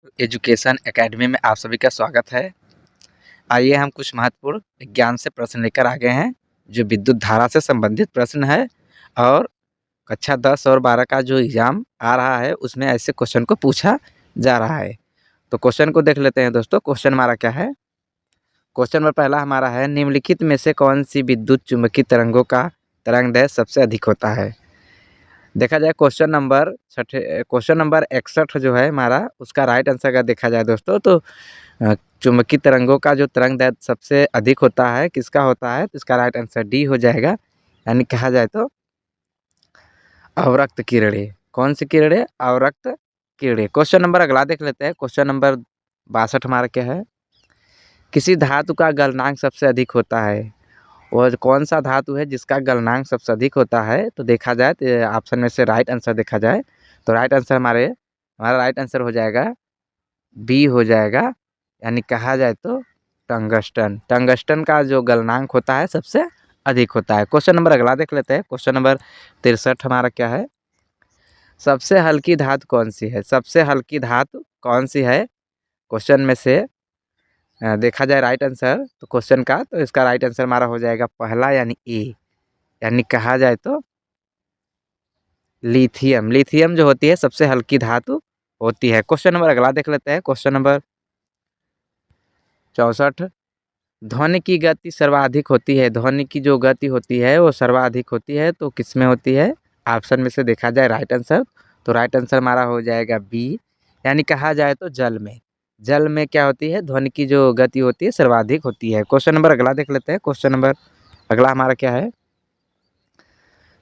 Education academy में आप सभी का स्वागत है। आइए हम कुछ महत्वपूर्ण विज्ञान से प्रश्न लेकर आ गए हैं जो विद्युत धारा से संबंधित प्रश्न है और कक्षा 10 और 12 का जो एग्जाम आ रहा है उसमें ऐसे क्वेश्चन को पूछा जा रहा है। तो क्वेश्चन को देख लेते हैं दोस्तों। क्वेश्चन हमारा क्या है? क्वेश्चन नंबर पहला हमारा है, निम्नलिखित में से कौन सी विद्युत चुम्बकीय तरंगों का तरंगदैर्घ्य सबसे अधिक होता है? देखा जाए क्वेश्चन नंबर 61 जो है हमारा, उसका राइट आंसर अगर देखा जाए दोस्तों तो चुंबकीय तरंगों का जो तरंगदैर्घ्य सबसे अधिक होता है किसका होता है? तो इसका राइट आंसर डी हो जाएगा। यानी कहा जाए तो अवरक्त किरणें। कौन सी किरणें? अवरक्त किरणें। क्वेश्चन नंबर अगला देख लेते हैं। क्वेश्चन नंबर 62 हमारा क्या है? किसी धातु का गलनांक सबसे अधिक होता है? वह कौन सा धातु है जिसका गलनांक सबसे अधिक होता है? तो देखा जाए तो ऑप्शन में से राइट आंसर देखा जाए तो राइट आंसर हमारा राइट आंसर हो जाएगा बी हो जाएगा। यानी कहा जाए तो टंगस्टन। टंगस्टन का जो गलनांक होता है सबसे अधिक होता है। क्वेश्चन नंबर अगला देख लेते हैं। क्वेश्चन नंबर 63 हमारा क्या है? सबसे हल्की धातु कौन सी है? सबसे हल्की धातु कौन सी है? क्वेश्चन में से देखा जाए राइट आंसर तो क्वेश्चन का, तो इसका राइट आंसर हमारा हो जाएगा पहला यानी ए। यानी कहा जाए तो लिथियम। लिथियम जो होती है सबसे हल्की धातु होती है। क्वेश्चन नंबर अगला देख लेते हैं। क्वेश्चन नंबर 64, ध्वनि की गति सर्वाधिक होती है। ध्वनि की जो गति होती है वो सर्वाधिक होती है तो किस में होती है? ऑप्शन में से देखा जाए राइट आंसर तो राइट आंसर हमारा हो जाएगा बी। यानी कहा जाए तो जल में। जल में क्या होती है? ध्वनि की जो गति होती है सर्वाधिक होती है। क्वेश्चन नंबर अगला देख लेते हैं। क्वेश्चन नंबर अगला हमारा क्या है?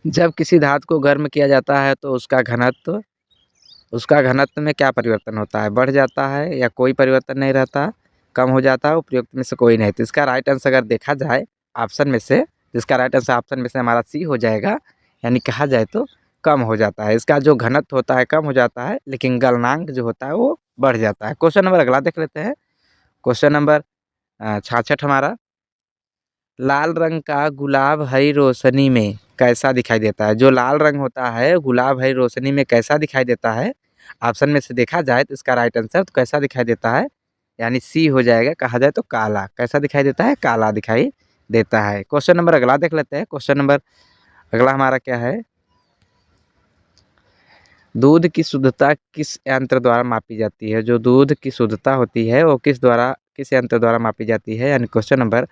जब किसी धातु को गर्म किया जाता है तो उसका घनत्व में क्या परिवर्तन होता है? बढ़ जाता है या कोई परिवर्तन नहीं रहता, कम हो जाता है? उपयुक्त में से कोई नहीं। तो इसका राइट आंसर अगर देखा जाए ऑप्शन में से, इसका राइट आंसर ऑप्शन में से हमारा सी हो जाएगा। यानी कहा जाए तो कम हो जाता है। इसका जो घनत्व होता है कम हो जाता है लेकिन गलनांक जो होता है वो बढ़ जाता है। क्वेश्चन नंबर अगला देख लेते हैं। क्वेश्चन नंबर 66 हमारा, लाल रंग का गुलाब हरी रोशनी में कैसा दिखाई देता है? जो लाल रंग होता है गुलाब हरी रोशनी में कैसा दिखाई देता है? ऑप्शन में से देखा जाए तो इसका राइट आंसर तो कैसा दिखाई देता है? यानी सी हो जाएगा। कहा जाए तो काला। कैसा दिखाई देता है? काला दिखाई देता है। क्वेश्चन नंबर अगला देख लेते हैं। क्वेश्चन नंबर अगला हमारा क्या है? दूध की शुद्धता किस यंत्र द्वारा मापी जाती है? जो दूध की शुद्धता होती है वो किस यंत्र द्वारा मापी जाती है? यानी क्वेश्चन नंबर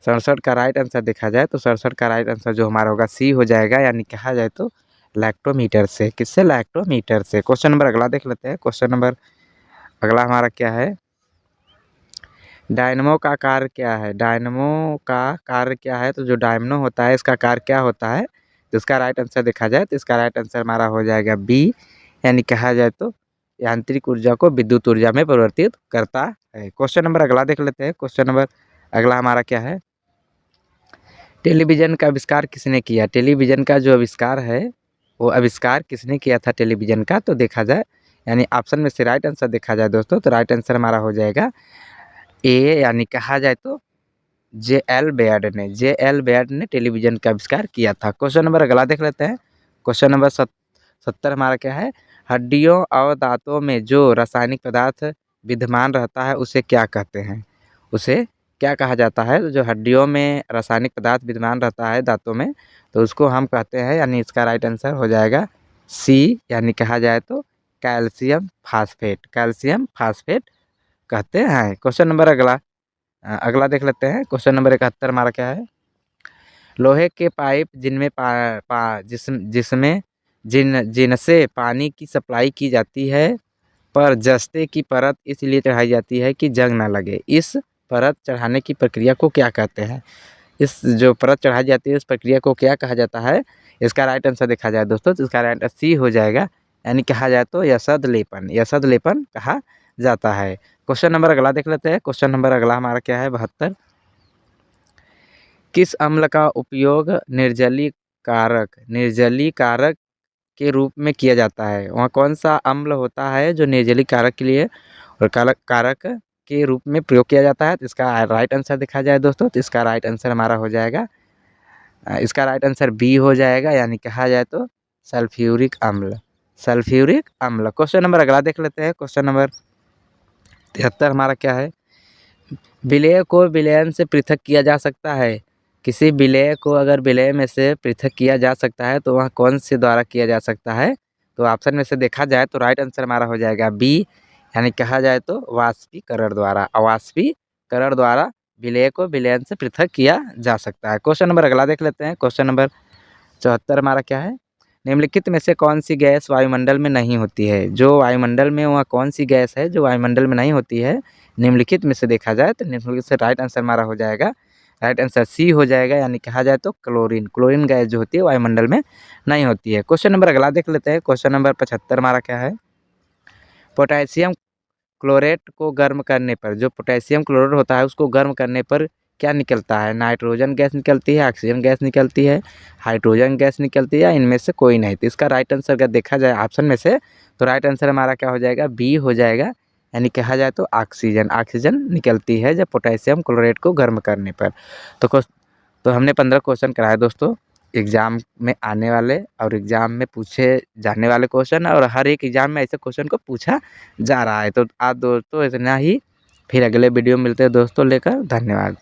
67 का राइट आंसर देखा जाए तो 67 का राइट आंसर जो हमारा होगा सी हो जाएगा। यानी कहा जाए तो लैक्टोमीटर से। किससे? लैक्टोमीटर से। क्वेश्चन नंबर अगला देख लेते हैं। क्वेश्चन नंबर अगला हमारा क्या है? डायनमो का कार्य क्या है? डायनमो का कार्य क्या है? तो जो डायनमो होता है इसका कार्य क्या होता है? तो इसका राइट आंसर देखा जाए तो इसका राइट आंसर हमारा हो जाएगा बी। यानी कहा जाए तो यांत्रिक ऊर्जा को विद्युत ऊर्जा में परिवर्तित करता है। क्वेश्चन नंबर अगला देख लेते हैं। क्वेश्चन नंबर अगला हमारा क्या है? टेलीविज़न का आविष्कार किसने किया? टेलीविज़न का जो आविष्कार है वो आविष्कार किसने किया था टेलीविज़न का? तो देखा जाए यानी ऑप्शन में से राइट आंसर देखा जाए दोस्तों तो राइट आंसर हमारा हो जाएगा ए। यानी कहा जाए तो जे एल बेयर्ड ने टेलीविज़न का आविष्कार किया था। क्वेश्चन नंबर अगला देख लेते हैं। क्वेश्चन नंबर 70 हमारा क्या है? हड्डियों और दांतों में जो रासायनिक पदार्थ विद्यमान रहता है उसे क्या कहते हैं? उसे क्या कहा जाता है? तो जो हड्डियों में रासायनिक पदार्थ विद्यमान रहता है दांतों में तो उसको हम कहते हैं, यानी इसका राइट आंसर हो जाएगा सी। यानी कहा जाए तो कैल्शियम फास्फेट। कैल्शियम फास्फेट कहते हैं। क्वेश्चन नंबर अगला देख लेते हैं। क्वेश्चन नंबर 71 हमारा क्या है? लोहे के पाइप जिनमें जिसमें जिनसे पानी की सप्लाई की जाती है पर जस्ते की परत इसलिए चढ़ाई जाती है कि जंग ना लगे। इस परत चढ़ाने की प्रक्रिया को क्या कहते हैं? इस जो परत चढ़ाई जाती है उस प्रक्रिया को क्या कहा जाता है? इसका राइट आंसर देखा जाए दोस्तों तो इसका राइट आंसर सी हो जाएगा। यानी कहा जाए तो यशद लेपन। यशद लेपन कहा जाता है। क्वेश्चन नंबर अगला देख लेते हैं। क्वेश्चन नंबर अगला हमारा क्या है? 72, किस अम्ल का उपयोग निर्जलीकारक के रूप में किया जाता है? वहाँ कौन सा अम्ल होता है जो निर्जलीकारक के लिए और कारक के रूप में प्रयोग किया जाता है? तो इसका राइट आंसर देखा जाए दोस्तों तो इसका राइट आंसर हमारा हो जाएगा इसका राइट आंसर बी हो जाएगा। यानी कहा जाए तो सल्फ्यूरिक अम्ल। सल्फ्यूरिक अम्ल। क्वेश्चन नंबर अगला देख लेते हैं। क्वेश्चन नंबर 73 हमारा क्या है, विलेय को विलयन से पृथक किया जा सकता है। किसी विलेय को अगर विलेय में से पृथक किया जा सकता है तो वह कौन से द्वारा किया जा सकता है? तो ऑप्शन में से देखा जाए तो राइट आंसर हमारा हो जाएगा बी, यानी कहा जाए तो वाष्पीकरण द्वारा। अवाष्पीकरण द्वारा विलेय को विलयन से पृथक किया जा सकता है। क्वेश्चन नंबर अगला देख लेते हैं। क्वेश्चन नंबर 74 हमारा क्या है, निम्नलिखित में से कौन सी गैस वायुमंडल में नहीं होती है? जो वायुमंडल में वह कौन सी गैस है जो वायुमंडल में नहीं होती है? निम्नलिखित में से देखा जाए तो निम्नलिखित से राइट आंसर हमारा हो जाएगा, राइट आंसर सी हो जाएगा, यानी कहा जाए तो क्लोरीन। क्लोरीन गैस जो होती है वायुमंडल में नहीं होती है। क्वेश्चन नंबर अगला देख लेते हैं। क्वेश्चन नंबर 75 हमारा क्या है, पोटेशियम क्लोरेट को गर्म करने पर, जो पोटेशियम क्लोराइड होता है उसको गर्म करने पर क्या निकलता है? नाइट्रोजन गैस निकलती है, ऑक्सीजन गैस निकलती है, हाइड्रोजन गैस निकलती है, या इनमें से कोई नहीं? तो इसका राइट आंसर अगर देखा जाए ऑप्शन में से तो राइट आंसर हमारा क्या हो जाएगा, बी हो जाएगा, यानी कहा जाए तो ऑक्सीजन। ऑक्सीजन निकलती है जब पोटेशियम क्लोराइड को गर्म करने पर। तो हमने 15 क्वेश्चन कराए दोस्तों, एग्ज़ाम में आने वाले और एग्ज़ाम में पूछे जाने वाले क्वेश्चन, और हर एक एग्ज़ाम में ऐसे क्वेश्चन को पूछा जा रहा है। तो आज दोस्तों इतना ही, फिर अगले वीडियो में मिलते हैं दोस्तों लेकर। धन्यवाद।